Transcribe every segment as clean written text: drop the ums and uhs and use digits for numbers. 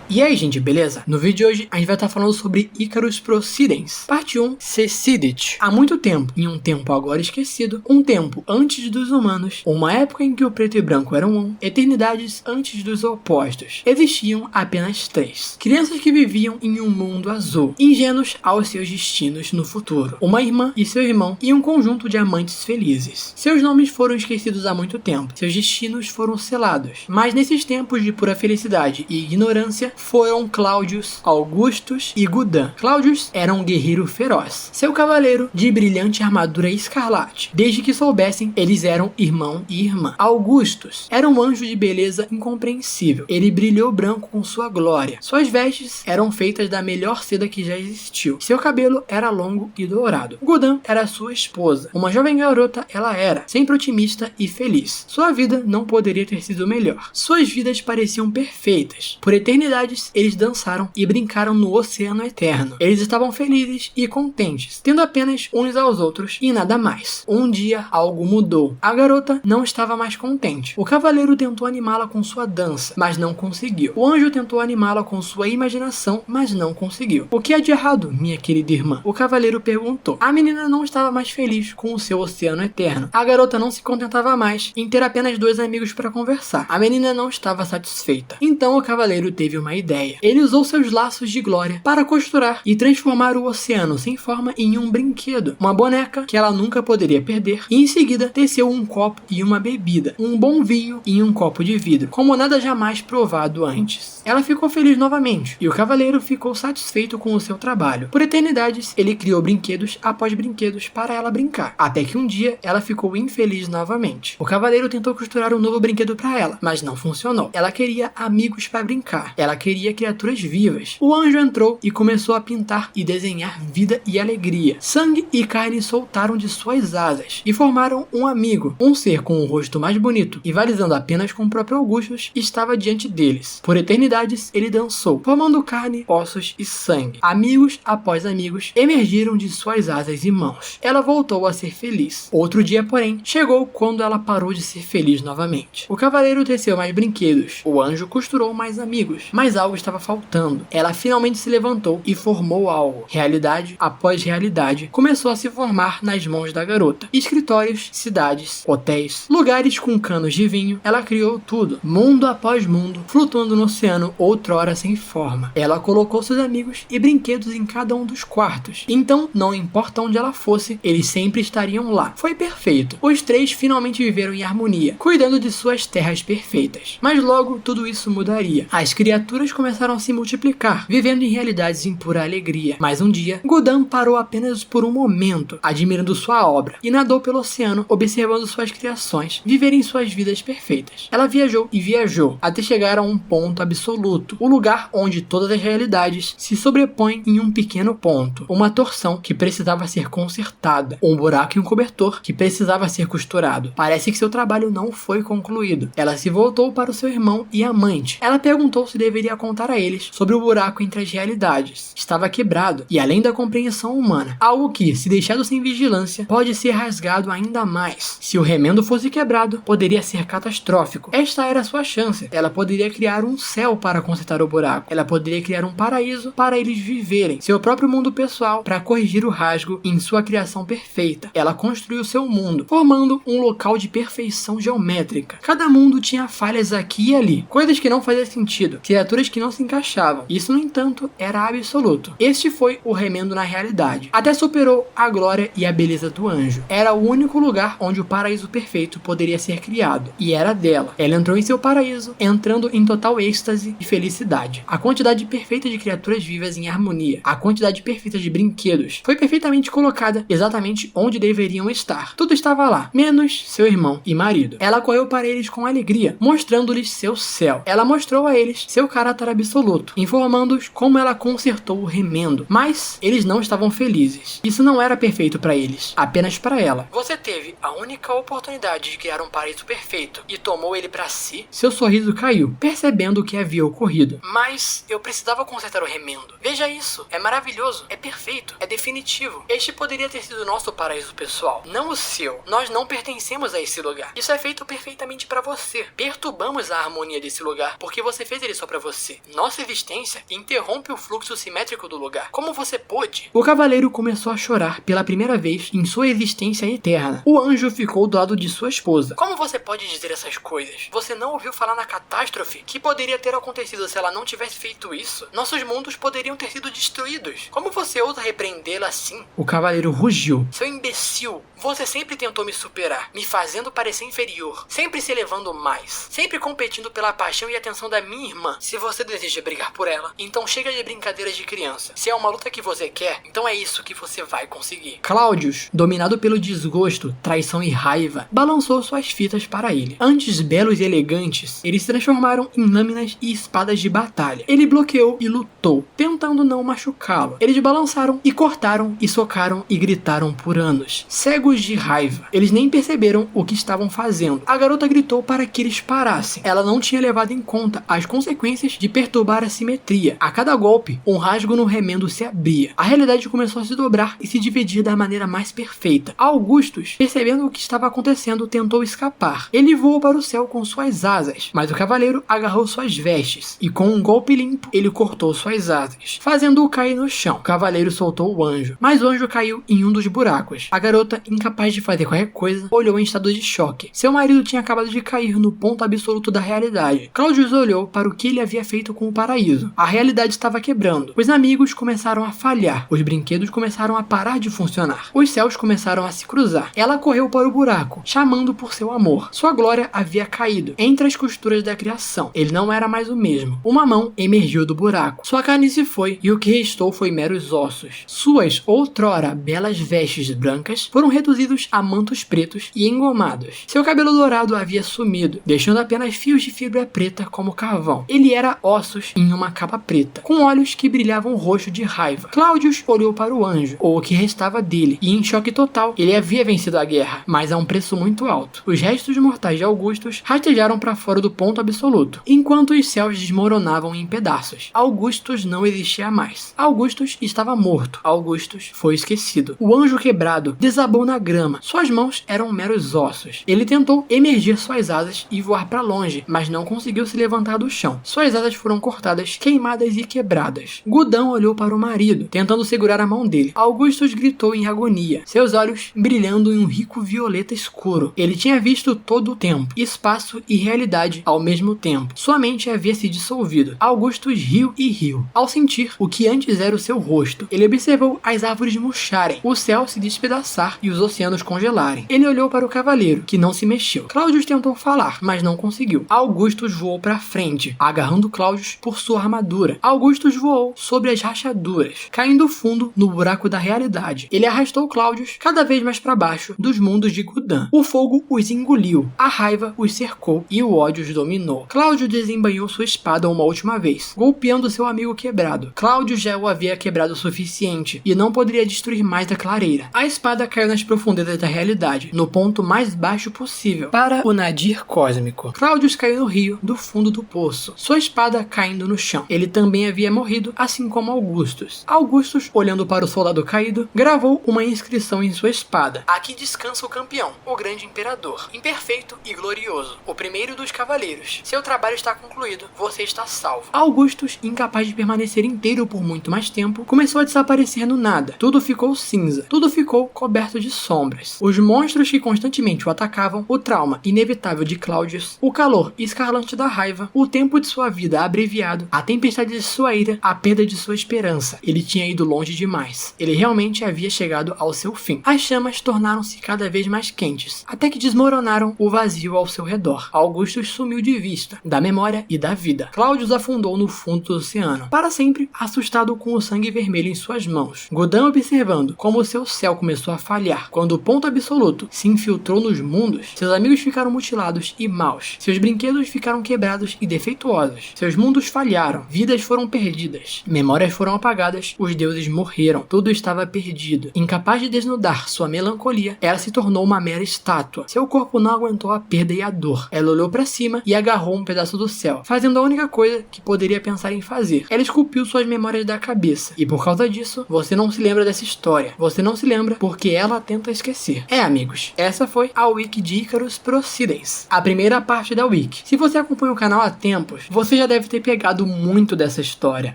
E aí, gente, beleza? No vídeo de hoje a gente vai estar falando sobre Icarus Proceedings, parte 1, Secedit. Há muito tempo, em um tempo agora esquecido, um tempo antes dos humanos, uma época em que o preto e branco eram um, eternidades antes dos opostos, existiam apenas 3. Crianças que viviam em um mundo azul, ingênuos aos seus destinos no futuro. Uma irmã e seu irmão e um conjunto de amantes felizes. Seus nomes foram esquecidos há muito tempo, seus destinos foram selados. Mas nesses tempos de pura felicidade e ignorância, foram Claudius, Augustus e Gudan. Claudius era um guerreiro feroz, seu cavaleiro de brilhante armadura escarlate. Desde que soubessem, eles eram irmão e irmã. Augustus era um anjo de beleza incompreensível. Ele brilhou branco com sua glória. Suas vestes eram feitas da melhor seda que já existiu. Seu cabelo era longo e dourado. Gudan era sua esposa. Uma jovem garota ela era, sempre otimista e feliz. Sua vida não poderia ter sido melhor. Suas vidas pareciam perfeitas. Por eternidades, eles dançaram e brincaram no oceano eterno. Eles estavam felizes e contentes, tendo apenas uns aos outros e nada mais. Um dia, algo mudou. A garota não estava mais contente. O cavaleiro tentou animá-la com sua dança, mas não conseguiu. O anjo tentou animá-la com sua imaginação, mas não conseguiu. O que há de errado, minha querida irmã? O cavaleiro perguntou. A menina não estava mais feliz com o seu oceano eterno. A garota não se contentava mais em ter apenas 2 amigos para conversar. A menina não estava satisfeita. Então o cavaleiro teve uma ideia. Ele usou seus laços de glória para costurar e transformar o oceano sem forma em um brinquedo, uma boneca que ela nunca poderia perder, e em seguida teceu um copo e uma bebida, um bom vinho e um copo de vidro, como nada jamais provado antes. Ela ficou feliz novamente, e o cavaleiro ficou satisfeito com o seu trabalho. Por eternidades, ele criou brinquedos após brinquedos para ela brincar, até que um dia ela ficou infeliz novamente. O cavaleiro tentou costurar um novo brinquedo para ela, mas não funcionou. Ela queria amigos para brincar. Ela queria criaturas vivas. O anjo entrou e começou a pintar e desenhar vida e alegria. Sangue e carne soltaram de suas asas e formaram um amigo. Um ser com o rosto mais bonito, rivalizando apenas com o próprio Augustus, estava diante deles. Por eternidades, ele dançou, formando carne, ossos e sangue. Amigos após amigos emergiram de suas asas e mãos. Ela voltou a ser feliz. Outro dia, porém, chegou quando ela parou de ser feliz novamente. O cavaleiro teceu mais brinquedos. O anjo costurou mais amigos. Mas algo estava faltando. Ela finalmente se levantou e formou algo. Realidade após realidade começou a se formar nas mãos da garota. Escritórios, cidades, hotéis, lugares com canos de vinho. Ela criou tudo, mundo após mundo, flutuando no oceano outrora sem forma. Ela colocou seus amigos e brinquedos em cada um dos quartos. Então, não importa onde ela fosse, eles sempre estariam lá. Foi perfeito. Os 3 finalmente viveram em harmonia, cuidando de suas terras perfeitas. Mas logo, tudo isso mudaria. As criaturas começaram a se multiplicar, vivendo em realidades em pura alegria. Mas um dia, Gudan parou apenas por um momento, admirando sua obra, e nadou pelo oceano, observando suas criações viverem suas vidas perfeitas. Ela viajou e viajou, até chegar a um ponto absoluto, o lugar onde todas as realidades se sobrepõem em um pequeno ponto, uma torção que precisava ser consertada, um buraco e um cobertor que precisava ser costurado. Parece que seu trabalho não foi concluído. Ela se voltou para o seu irmão e amante. Ela perguntou se deveria contar a eles sobre o buraco entre as realidades. Estava quebrado e além da compreensão humana, algo que, se deixado sem vigilância, pode ser rasgado ainda mais. Se o remendo fosse quebrado, poderia ser catastrófico. Esta era sua chance. Ela poderia criar um céu para consertar o buraco. Ela poderia criar um paraíso para eles viverem, seu próprio mundo pessoal para corrigir o rasgo em sua criação perfeita. Ela construiu seu mundo, formando um local de perfeição geométrica. Cada mundo tinha falhas aqui e ali, coisas que não faziam sentido, criaturas que não se encaixavam. Isso, no entanto, era absoluto. Este foi o remendo na realidade. Até superou a glória e a beleza do anjo. Era o único lugar onde o paraíso perfeito poderia ser criado. E era dela. Ela entrou em seu paraíso, entrando em total êxtase e felicidade. A quantidade perfeita de criaturas vivas em harmonia, a quantidade perfeita de brinquedos, foi perfeitamente colocada exatamente onde deveriam estar. Tudo estava lá, menos seu irmão e marido. Ela correu para eles com alegria, mostrando-lhes seu céu. Ela mostrou a eles seu caráter absoluto, informando-os como ela consertou o remendo. Mas eles não estavam felizes. Isso não era perfeito para eles, apenas para ela. Você teve a única oportunidade de criar um paraíso perfeito e tomou ele para si? Seu sorriso caiu, percebendo o que havia ocorrido. Mas eu precisava consertar o remendo. Veja isso, é maravilhoso, é perfeito, é definitivo. Este poderia ter sido nosso paraíso pessoal, não o seu. Nós não pertencemos a esse lugar. Isso é feito perfeitamente para você. Perturbamos a harmonia desse lugar porque você fez ele só para você. você? Nossa existência interrompe o fluxo simétrico do lugar. Como você pôde? O cavaleiro começou a chorar pela primeira vez em sua existência eterna. O anjo ficou do lado de sua esposa. Como você pode dizer essas coisas? Você não ouviu falar na catástrofe que poderia ter acontecido se ela não tivesse feito isso? Nossos mundos poderiam ter sido destruídos. Como você ousa repreendê-la assim? O cavaleiro rugiu. Seu imbecil, você sempre tentou me superar, me fazendo parecer inferior, sempre se elevando mais, sempre competindo pela paixão e atenção da minha irmã. Se você deseja brigar por ela, então chega de brincadeiras de criança. Se é uma luta que você quer, então é isso que você vai conseguir. Claudius, dominado pelo desgosto, traição e raiva, balançou suas fitas para ele. Antes belos e elegantes, eles se transformaram em lâminas e espadas de batalha. Ele bloqueou e lutou, tentando não machucá-lo. Eles balançaram e cortaram e socaram e gritaram por anos. Cegos de raiva, eles nem perceberam o que estavam fazendo. A garota gritou para que eles parassem. Ela não tinha levado em conta as consequências de perturbar a simetria. A cada golpe, um rasgo no remendo se abria. A realidade começou a se dobrar e se dividir da maneira mais perfeita. Augustus, percebendo o que estava acontecendo, tentou escapar. Ele voou para o céu com suas asas, mas o cavaleiro agarrou suas vestes e com um golpe limpo, ele cortou suas asas, fazendo-o cair no chão. O cavaleiro soltou o anjo, mas o anjo caiu em um dos buracos. A garota, incapaz de fazer qualquer coisa, olhou em estado de choque. Seu marido tinha acabado de cair no ponto absoluto da realidade. Claudius olhou para o que ele havia feito com o paraíso. A realidade estava quebrando. Os amigos começaram a falhar. Os brinquedos começaram a parar de funcionar. Os céus começaram a se cruzar. Ela correu para o buraco, chamando por seu amor. Sua glória havia caído entre as costuras da criação. Ele não era mais o mesmo. Uma mão emergiu do buraco. Sua carne se foi e o que restou foi meros ossos. Suas outrora belas vestes brancas foram reduzidos a mantos pretos e engomados. Seu cabelo dourado havia sumido, deixando apenas fios de fibra preta como carvão. Ele era ossos em uma capa preta, com olhos que brilhavam roxo de raiva. Claudius olhou para o anjo, ou o que restava dele, e em choque total, ele havia vencido a guerra, mas a um preço muito alto. Os restos mortais de Augustus rastejaram para fora do ponto absoluto, enquanto os céus desmoronavam em pedaços. Augustus não existia mais. Augustus estava morto. Augustus foi esquecido. O anjo quebrado desabou na grama. Suas mãos eram meros ossos. Ele tentou emergir suas asas e voar para longe, mas não conseguiu se levantar do chão. Suas asas foram cortadas, queimadas e quebradas. Gudão olhou para o marido, tentando segurar a mão dele. Augustus gritou em agonia, seus olhos brilhando em um rico violeta escuro. Ele tinha visto todo o tempo, espaço e realidade ao mesmo tempo. Sua mente havia se dissolvido. Augustus riu e riu, ao sentir o que antes era o seu rosto. Ele observou as árvores murcharem, o céu se despedaçar e os oceanos congelarem. Ele olhou para o cavaleiro, que não se mexeu. Claudius tentou falar, mas não conseguiu. Augustus voou para frente, agarrando Claudius por sua armadura. Augustus voou sobre as rachaduras, caindo fundo no buraco da realidade. Ele arrastou Claudius cada vez mais para baixo dos mundos de Gudam. O fogo os engoliu, a raiva os cercou e o ódio os dominou. Claudius desembainhou sua espada uma última vez, golpeando seu amigo quebrado. Claudius já o havia quebrado o suficiente e não poderia destruir mais a clareira. A espada caiu nas profundezas da realidade, no ponto mais baixo possível, para o nadir cósmico. Claudius caiu no rio, do fundo do poço, sua espada caindo no chão. Ele também havia morrido, assim como Augustus. Augustus, olhando para o soldado caído, gravou uma inscrição em sua espada. Aqui descansa o campeão, o grande imperador, imperfeito e glorioso, o primeiro dos cavaleiros. Seu trabalho está concluído, você está salvo. Augustus, incapaz de permanecer inteiro por muito mais tempo, começou a desaparecer no nada. Tudo ficou cinza, tudo ficou coberto de sombras. Os monstros que constantemente o atacavam, o trauma inevitável de Claudius, o calor escarlante da raiva, o tempo de sua vida abreviado, a tempestade de sua ira, a perda de sua esperança. Ele tinha ido longe demais. Ele realmente havia chegado ao seu fim. As chamas tornaram-se cada vez mais quentes, até que desmoronaram o vazio ao seu redor. Augustus sumiu de vista, da memória e da vida. Claudius afundou no fundo do oceano, para sempre assustado com o sangue vermelho em suas mãos. Gudam, observando como seu céu começou a falhar, quando o ponto absoluto se infiltrou nos mundos, seus amigos ficaram mutilados e maus. Seus brinquedos ficaram quebrados e defeituosos. Seus mundos falharam, vidas foram perdidas, memórias foram apagadas, os deuses morreram. Tudo estava perdido. Incapaz de desnudar sua melancolia, ela se tornou uma mera estátua. Seu corpo não aguentou a perda e a dor. Ela olhou para cima e agarrou um pedaço do céu, fazendo a única coisa que poderia pensar em fazer. Ela esculpiu suas memórias da cabeça. E por causa disso, você não se lembra dessa história. Você não se lembra porque ela tenta esquecer. Amigos, essa foi a Wiki de Icarus Procidens, a primeira parte da Wiki. Se você acompanha o canal há tempos, você já já deve ter pegado muito dessa história.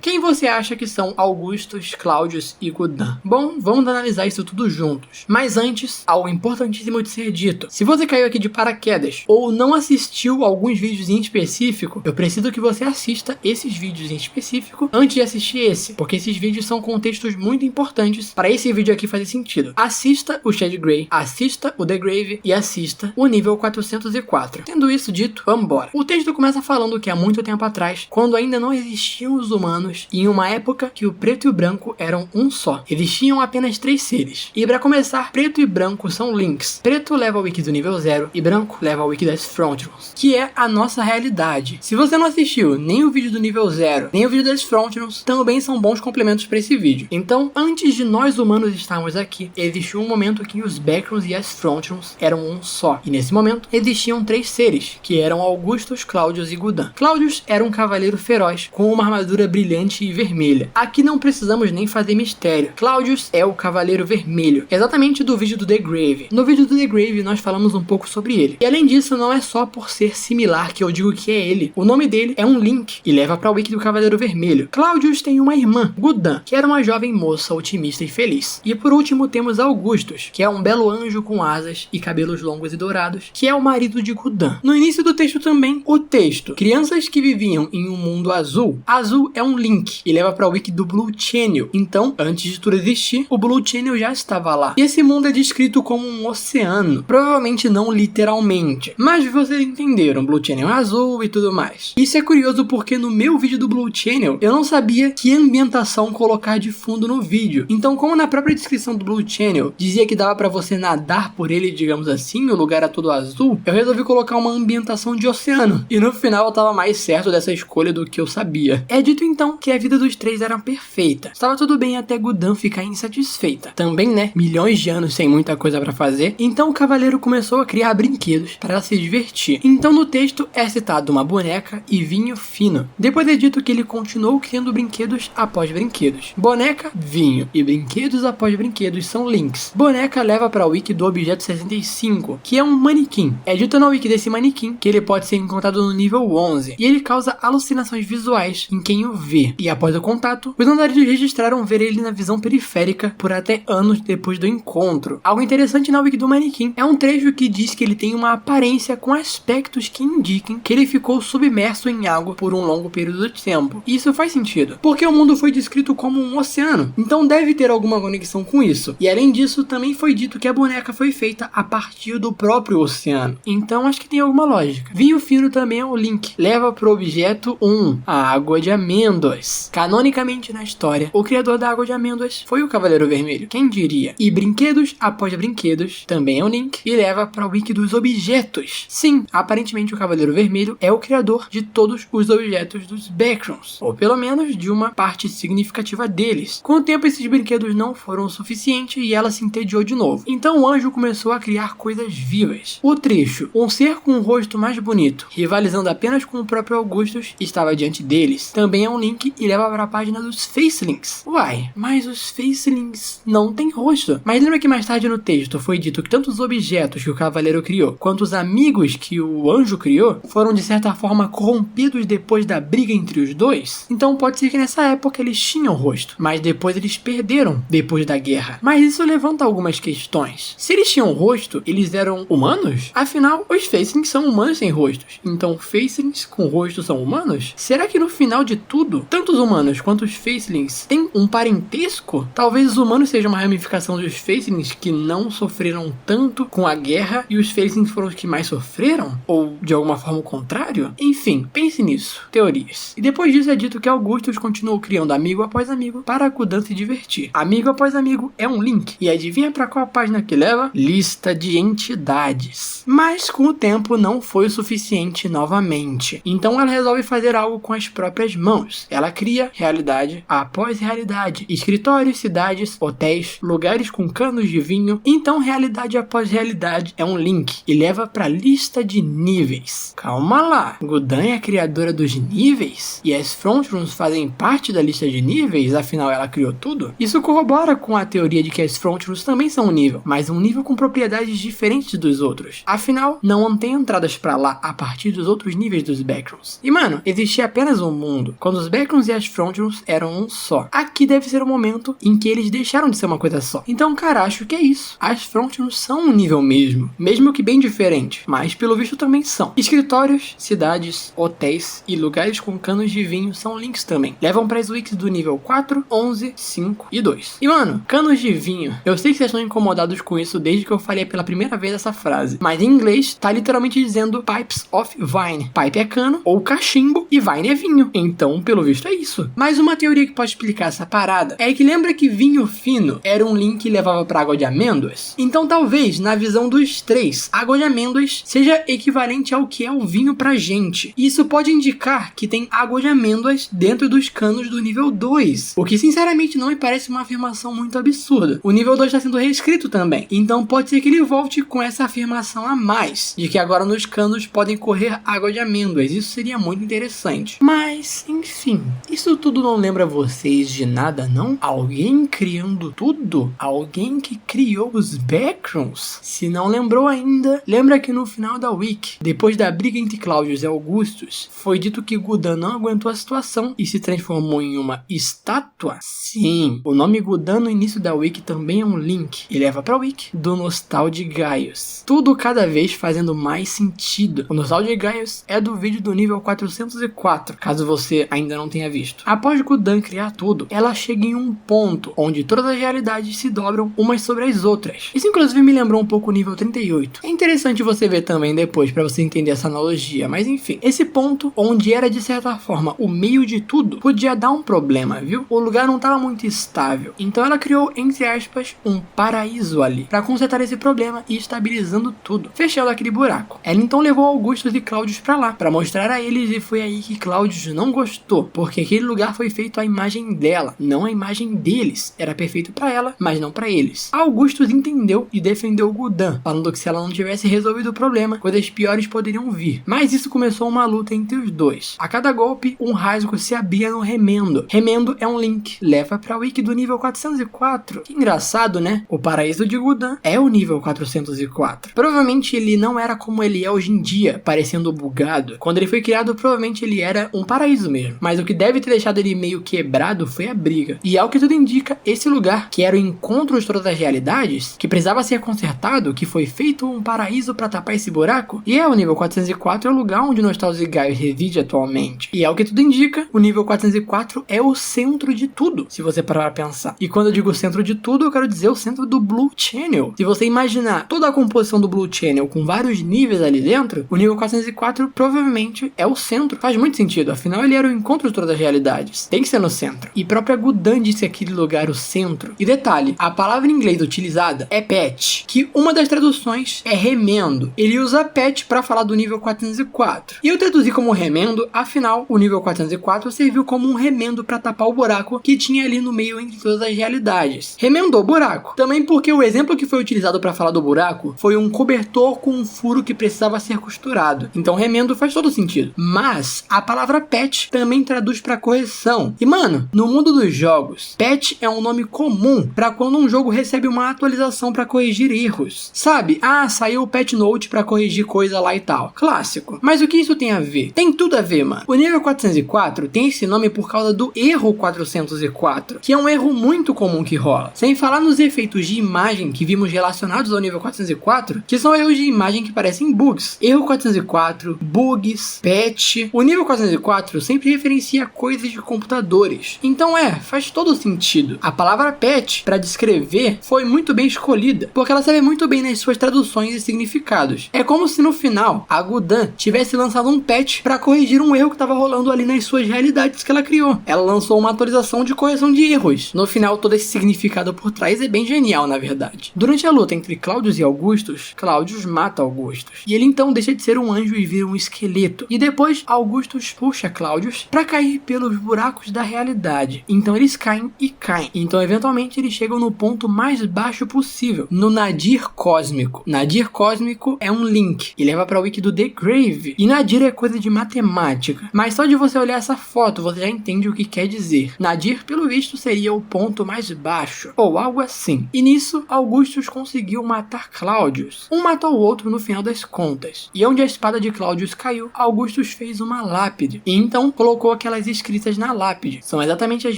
Quem você acha que são Augustus, Claudius e Gudin? Bom, vamos analisar isso tudo juntos. Mas antes, algo importantíssimo de ser dito. Se você caiu aqui de paraquedas ou não assistiu alguns vídeos em específico, eu preciso que você assista esses vídeos em específico antes de assistir esse, porque esses vídeos são contextos muito importantes para esse vídeo aqui fazer sentido. Assista o Shade Grey, assista o The Grave e assista o nível 404. Tendo isso dito, vambora. O texto começa falando que há muito tempo atrás, quando ainda não existiam os humanos, e em uma época que o preto e o branco eram um só, existiam apenas 3 seres. E para começar, preto e branco são links. Preto leva ao wiki do nível 0 e branco leva ao wiki das Frontrons, que é a nossa realidade. Se você não assistiu nem o vídeo do nível 0, nem o vídeo das Frontrons, também são bons complementos para esse vídeo. Então, antes de nós humanos estarmos aqui, existiu um momento que os Backrons e as Frontrons eram um só. E nesse momento, existiam 3 seres, que eram Augustus, Claudius e Gudin. Claudius era um cavaleiro feroz, com uma armadura brilhante e vermelha. Aqui não precisamos nem fazer mistério. Claudius é o cavaleiro vermelho, exatamente do vídeo do The Grave. No vídeo do The Grave, nós falamos um pouco sobre ele. E além disso, não é só por ser similar que eu digo que é ele. O nome dele é um link e leva para o wiki do cavaleiro vermelho. Claudius tem uma irmã, Gudin, que era uma jovem moça otimista e feliz. E por último temos Augustus, que é um belo anjo com asas e cabelos longos e dourados, que é o marido de Gudin. No início do texto também, o texto: crianças que viviam em um mundo azul. Azul é um link e leva para o wiki do Blue Channel. Então, antes de tudo existir, o Blue Channel já estava lá. E esse mundo é descrito como um oceano. Provavelmente não literalmente, mas vocês entenderam, Blue Channel é azul e tudo mais. Isso é curioso porque no meu vídeo do Blue Channel, eu não sabia que ambientação colocar de fundo no vídeo. Então, como na própria descrição do Blue Channel dizia que dava para você nadar por ele, digamos assim, o lugar era todo azul, eu resolvi colocar uma ambientação de oceano. E no final eu tava mais certo dessa escolha do que eu sabia. É dito então que a vida dos 3 era perfeita. Estava tudo bem até Gudin ficar insatisfeita. Também, né? Milhões de anos sem muita coisa para fazer. Então o cavaleiro começou a criar brinquedos para se divertir. Então no texto é citado uma boneca e vinho fino. Depois é dito que ele continuou criando brinquedos após brinquedos. Boneca, vinho e brinquedos após brinquedos são links. Boneca leva para o wiki do objeto 65, que é um manequim. É dito na wiki desse manequim que ele pode ser encontrado no nível 11 e ele causa alucinações visuais em quem o vê. E após o contato, os andarilhos registraram ver ele na visão periférica por até anos depois do encontro. Algo interessante na wiki do manequim é um trecho que diz que ele tem uma aparência com aspectos que indiquem que ele ficou submerso em água por um longo período de tempo. E isso faz sentido, porque o mundo foi descrito como um oceano, então deve ter alguma conexão com isso. E além disso, também foi dito que a boneca foi feita a partir do próprio oceano. Então acho que tem alguma lógica. Vinho fino também é um link. Leva pro objeto 1, a água de amêndoas. Canonicamente na história, o criador da água de amêndoas foi o Cavaleiro Vermelho. Quem diria? E brinquedos após brinquedos também é um link e leva para o wiki dos objetos. Sim, aparentemente o Cavaleiro Vermelho é o criador de todos os objetos dos Backrons, ou pelo menos de uma parte significativa deles. Com o tempo esses brinquedos não foram o suficiente e ela se entediou de novo. Então o anjo começou a criar coisas vivas. O trecho, um ser com um rosto mais bonito, rivalizando apenas com o próprio Augustus, estava diante deles. Também é um link e leva para a página dos Facelings. Uai, mas os Facelings não têm rosto. Mas lembra que mais tarde no texto foi dito que tanto os objetos que o cavaleiro criou, quanto os amigos que o anjo criou, foram de certa forma corrompidos depois da briga entre os dois? Então pode ser que nessa época eles tinham rosto, mas depois eles perderam depois da guerra. Mas isso levanta algumas questões. Se eles tinham rosto, eles eram humanos? Afinal, os Facelings são humanos sem rostos. Então Facelings com rosto são humanos? Será que no final de tudo, tanto os humanos quanto os Facelings têm um parentesco? Talvez os humanos sejam uma ramificação dos Facelings que não sofreram tanto com a guerra e os Facelings foram os que mais sofreram? Ou de alguma forma o contrário? Enfim, pense nisso. Teorias. E depois disso é dito que Augustus continuou criando amigo após amigo para Gudin se divertir. Amigo após amigo é um link. E adivinha para qual página que leva? Lista de entidades. Mas com o tempo não foi o suficiente novamente. Então ela resolve fazer algo com as próprias mãos. Ela cria realidade após realidade. Escritórios, cidades, hotéis, lugares com canos de vinho. Então realidade após realidade é um link e leva para a lista de níveis. Calma lá. Gudin é a criadora dos níveis? E as Frontrons fazem parte da lista de níveis? Afinal ela criou tudo? Isso corrobora com a teoria de que as Frontrons também são um nível, mas um nível com propriedades diferentes dos outros. Afinal, não tem entradas para lá a partir dos outros níveis dos Backrons. Imagina mano, existia apenas um mundo, quando os Backrooms e as Frontrooms eram um só. Aqui deve ser o momento em que eles deixaram de ser uma coisa só. Então, cara, acho que é isso. As Frontrooms são um nível mesmo que bem diferente, mas pelo visto também são. Escritórios, cidades, hotéis e lugares com canos de vinho são links também. Levam para as wikis do nível 4, 11, 5 e 2. E mano, canos de vinho. Eu sei que vocês estão incomodados com isso desde que eu falei pela primeira vez essa frase, mas em inglês tá literalmente dizendo Pipes of Wine. Pipe é cano ou cachimbo e wine é vinho. Então, pelo visto é isso. Mas uma teoria que pode explicar essa parada é que lembra que vinho fino era um link que levava para água de amêndoas? Então talvez, na visão dos três, água de amêndoas seja equivalente ao que é o vinho pra gente. E isso pode indicar que tem água de amêndoas dentro dos canos do nível 2. O que sinceramente não me parece uma afirmação muito absurda. O nível 2 está sendo reescrito também. Então pode ser que ele volte com essa afirmação a mais, de que agora nos canos podem correr água de amêndoas. Isso seria muito interessante. Mas, enfim, isso tudo não lembra vocês de nada, não? Alguém criando tudo? Alguém que criou os Backrooms? Se não lembrou ainda, lembra que no final da wiki, depois da briga entre Claudius e Augustus, foi dito que Gul'dan não aguentou a situação e se transformou em uma estátua? Sim, o nome Gul'dan no início da wiki também é um link e leva pra wiki do Nostalgic Gaius. Tudo cada vez fazendo mais sentido. O Nostalgic Gaius é do vídeo do nível 404, caso você ainda não tenha visto. Após Gul'dan criar tudo, ela chega em um ponto onde todas as realidades se dobram umas sobre as outras. Isso inclusive me lembrou um pouco o nível 38. É interessante você ver também depois pra você entender essa analogia, mas enfim. Esse ponto, onde era de certa forma o meio de tudo, podia dar um problema, viu? O lugar não estava muito estável. Então ela criou, entre aspas, um paraíso ali, pra consertar esse problema e estabilizando tudo, fechando aquele buraco. Ela então levou Augustus e Claudius pra lá, pra mostrar a eles, e foi aí que Claudius não gostou, porque aquele lugar foi feito à imagem dela, não à imagem deles. Era perfeito pra ela, mas não pra eles. Augustus entendeu e defendeu Gul'dan, falando que se ela não tivesse resolvido o problema, coisas piores poderiam vir. Mas isso começou uma luta entre os dois. A cada golpe, um rasgo se abria no remendo. Remendo é um link, leva pra wiki do nível 404. Que engraçado, né? O paraíso de Gul'dan é o nível 404. Provavelmente ele não era como ele é hoje em dia, parecendo bugado. Quando ele foi criado, provavelmente ele era um paraíso mesmo. Mas o que deve ter deixado ele meio quebrado foi a briga. E ao que tudo indica, esse lugar, que era o encontro de todas as realidades, que precisava ser consertado, que foi feito um paraíso pra tapar esse buraco, e o nível 404 é o lugar onde Nostalgic Gaius reside atualmente. E ao que tudo indica, o nível 404 é o centro de tudo, se você parar pra pensar. E quando eu digo centro de tudo, eu quero dizer o centro do Blue Channel. Se você imaginar toda a composição do Blue Channel com vários níveis ali dentro, o nível 404 provavelmente é o centro. Faz muito sentido, afinal ele era o encontro de todas as realidades. Tem que ser no centro. E própria Gul'dan disse aquele lugar o centro. E detalhe, a palavra em inglês utilizada é patch, que uma das traduções é remendo. Ele usa patch para falar do nível 404. E eu traduzi como remendo, afinal, o nível 404 serviu como um remendo para tapar o buraco que tinha ali no meio entre todas as realidades. Remendou o buraco. Também porque o exemplo que foi utilizado para falar do buraco foi um cobertor com um furo que precisava ser costurado. Então remendo faz todo sentido. Mas a palavra patch também traduz para correção. E mano, no mundo dos jogos, patch é um nome comum para quando um jogo recebe uma atualização para corrigir erros. Sabe? Ah, saiu o patch note para corrigir coisa lá e tal. Clássico. Mas o que isso tem a ver? Tem tudo a ver, mano. O nível 404 tem esse nome por causa do erro 404, que é um erro muito comum que rola. Sem falar nos efeitos de imagem que vimos relacionados ao nível 404, que são erros de imagem que parecem bugs. Erro 404, bugs, patch. O nível 404 sempre referencia coisas de computadores. Então faz todo sentido. A palavra patch para descrever foi muito bem escolhida, porque ela serve muito bem nas suas traduções e significados. É como se no final a Gul'dan tivesse lançado um patch para corrigir um erro que estava rolando ali nas suas realidades que ela criou. Ela lançou uma atualização de correção de erros. No final, todo esse significado por trás é bem genial, na verdade. Durante a luta entre Claudius e Augustus, Claudius mata Augustus. E ele então deixa de ser um anjo e vira um esqueleto. E depois, Augustus puxa Claudius para cair pelos buracos da realidade. Então eles caem e caem. Então, eventualmente, eles chegam no ponto mais baixo possível, no Nadir Cósmico. Nadir Cósmico é um link e leva para o wiki do The Grave. E Nadir é coisa de matemática. Mas só de você olhar essa foto, você já entende o que quer dizer. Nadir, pelo visto, seria o ponto mais baixo, ou algo assim. E nisso, Augustus conseguiu matar Claudius. Um matou o outro no final das contas. E onde a espada de Claudius caiu, Augustus fez uma lápide e então colocou aquelas escritas na lápide. São exatamente as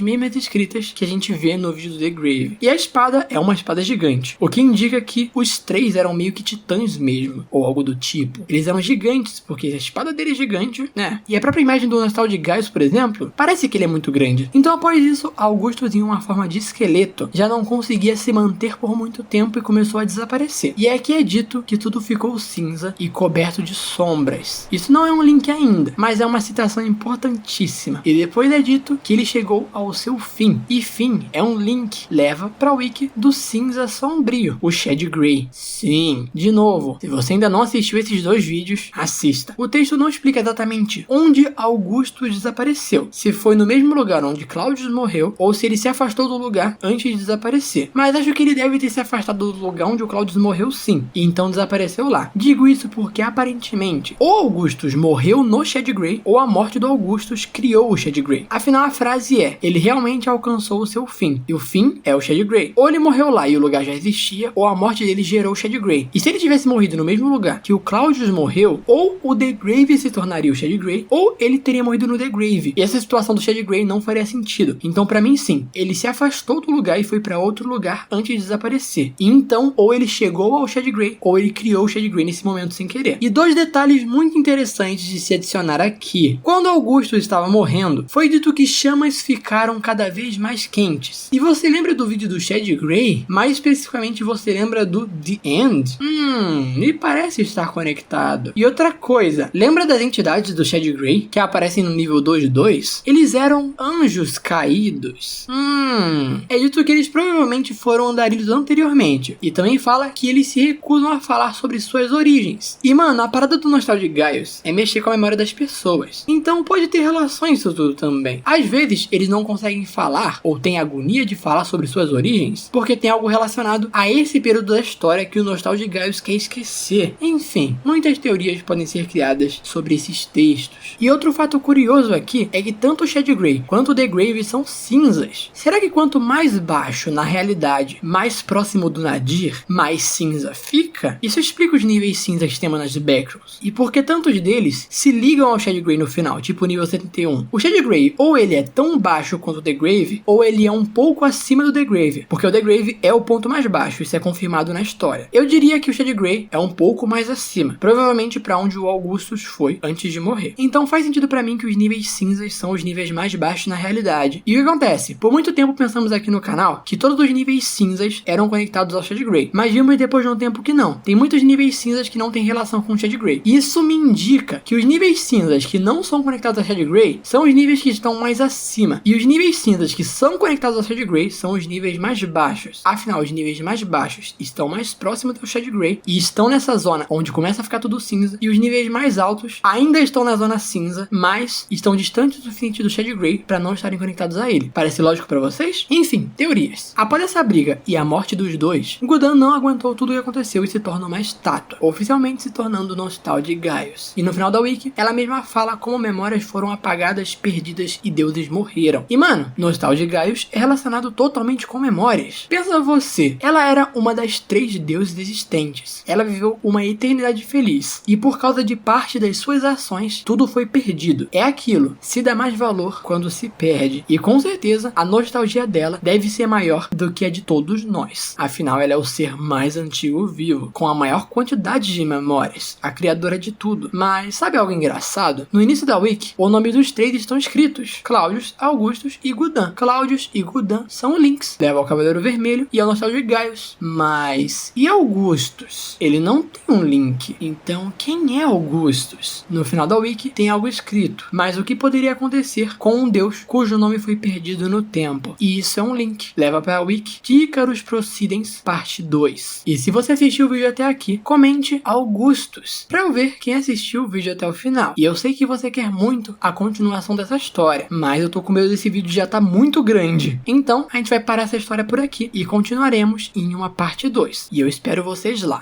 mesmas escritas que a gente vê no vídeo do The Grave. E a espada é uma espada gigante, o que indica que os três eram meio que titãs mesmo, ou algo do tipo. Eles eram gigantes, porque a espada dele é gigante, né? E a própria imagem do Nostal de Gaius, por exemplo, parece que ele é muito grande. Então após isso, Augustus, em uma forma de esqueleto, já não conseguia se manter por muito tempo e começou a desaparecer. E aqui é dito que tudo ficou cinza e coberto de sombras. Isso não é um link ainda, mas é uma citação importantíssima. E depois é dito que ele chegou ao seu fim. E fim é um link, leva para o wiki do cinza sombrio, o Shade Grey. Sim, de novo, se você ainda não assistiu esses dois vídeos, assista. O texto não explica exatamente onde Augustus desapareceu, se foi no mesmo lugar onde Claudius morreu, ou se ele se afastou do lugar antes de desaparecer. Mas acho que ele deve ter se afastado do lugar onde o Claudius morreu sim, e então desapareceu lá. Digo isso porque aparentemente, ou Augustus morreu no Shade Grey, ou a morte do Augustus criou o Shade Grey. Afinal a frase é, ele realmente alcançou o seu fim, e o fim é o Shade Grey. Ou ele morreu lá e o lugar já existia, ou a morte dele gerou o Shade Grey. E se ele tivesse morrido no mesmo lugar que o Claudius morreu, ou o The Grave se tornaria o Shade Grey, ou ele teria morrido no The Grave. E essa situação do Shade Grey não faria sentido. Então pra mim sim, ele se afastou do lugar e foi pra outro lugar antes de desaparecer. E então, ou ele chegou ao Shade Grey, ou ele criou o Shade Grey nesse momento sem querer. E dois detalhes muito interessantes de se adicionar aqui. Quando Augusto estava morrendo, foi dito que chamas ficaram cada vez mais quentes. E você lembra do vídeo do Shade Grey? Mais especificamente você lembra do The End? Me parece estar conectado. E outra coisa, lembra das entidades do Shade Grey que aparecem no nível 2.2? Eles eram anjos caídos. É dito que eles provavelmente foram andarilhos anteriormente. E também fala que eles se recusam a falar sobre suas origens. E mano, a parada do Nostal de Gaius é mexer com a memória das pessoas. Então pode ter relações isso tudo também. Às vezes eles não conseguem falar ou têm agonia de falar sobre suas origens porque tem algo relacionado a esse período da história que o Nostal de Gaius quer esquecer. Enfim, muitas teorias podem ser criadas sobre esses textos. E outro fato curioso aqui é que tanto o Shade Grey quanto o The Grave são cinzas. Será que quanto mais baixo na realidade, mais próximo do Nadir, mais cinza fica? Isso explica os níveis cinzas que temos nas Backrooms. E porque tantos deles se ligam ao Shade Grey no final, tipo o nível 71. O Shade Grey ou ele é tão baixo quanto o The Grave, ou ele é um pouco acima do The Grave, porque o The Grave é o ponto mais baixo, isso é confirmado na história. Eu diria que o Shade Grey é um pouco mais acima, provavelmente para onde o Augustus foi antes de morrer. Então faz sentido para mim que os níveis cinzas são os níveis mais baixos na realidade. E o que acontece? Por muito tempo pensamos aqui no canal que todos os níveis cinzas eram conectados ao Shade Grey, mas vimos depois de um tempo que não. Tem muitos níveis cinzas que não tem relação com o Shade Grey. Isso me indica que os níveis cinzas que não são conectados ao Shade Grey são os níveis que estão mais acima. E os níveis cinzas que são conectados ao Shade Grey são os níveis mais baixos. Afinal, os níveis mais baixos estão mais próximos do Shade Grey e estão nessa zona onde começa a ficar tudo cinza. E os níveis mais altos ainda estão na zona cinza, mas estão distantes o suficiente do Shade Grey para não estarem conectados a ele. Parece lógico para vocês? Enfim, teorias. Após essa briga e a morte dos dois, Gul'dan não aguentou tudo o que aconteceu e se torna uma estátua, oficialmente se tornando Nostal de Gaius. E no final da wiki, ela mesma fala como memórias foram apagadas, perdidas e deuses morreram. E mano, Nostal de Gaius é relacionado totalmente com memórias. Pensa você, ela era uma das 3 deuses existentes. Ela viveu uma eternidade feliz e por causa de parte das suas ações, tudo foi perdido. É aquilo, se dá mais valor quando se perde. E com certeza, a nostalgia dela deve ser maior do que a de todos nós. Afinal, ela é o ser mais antigo vivo, com a maior quantidade de memórias, a criadora de tudo. Mas sabe algo engraçado? No início da wiki, o nome dos 3 estão escritos: Claudius, Augustus e Gul'dan. Claudius e Gul'dan são links, leva ao Cavaleiro Vermelho e ao Nostal de Gaius. Mas e Augustus? Ele não tem um link. Então quem é Augustus? No final da wiki tem algo escrito, mas o que poderia acontecer com um deus cujo nome foi perdido no tempo? E isso é um link, leva para a wiki de Icarus Proceedings parte 2. E se você assistiu o vídeo até aqui, comente Augustus para eu ver quem assistiu o vídeo até o final. E eu sei que você quer muito a continuação dessa história, mas eu tô com medo desse vídeo já tá muito grande. Então a gente vai parar essa história por aqui e continuaremos em uma parte 2. E eu espero vocês lá.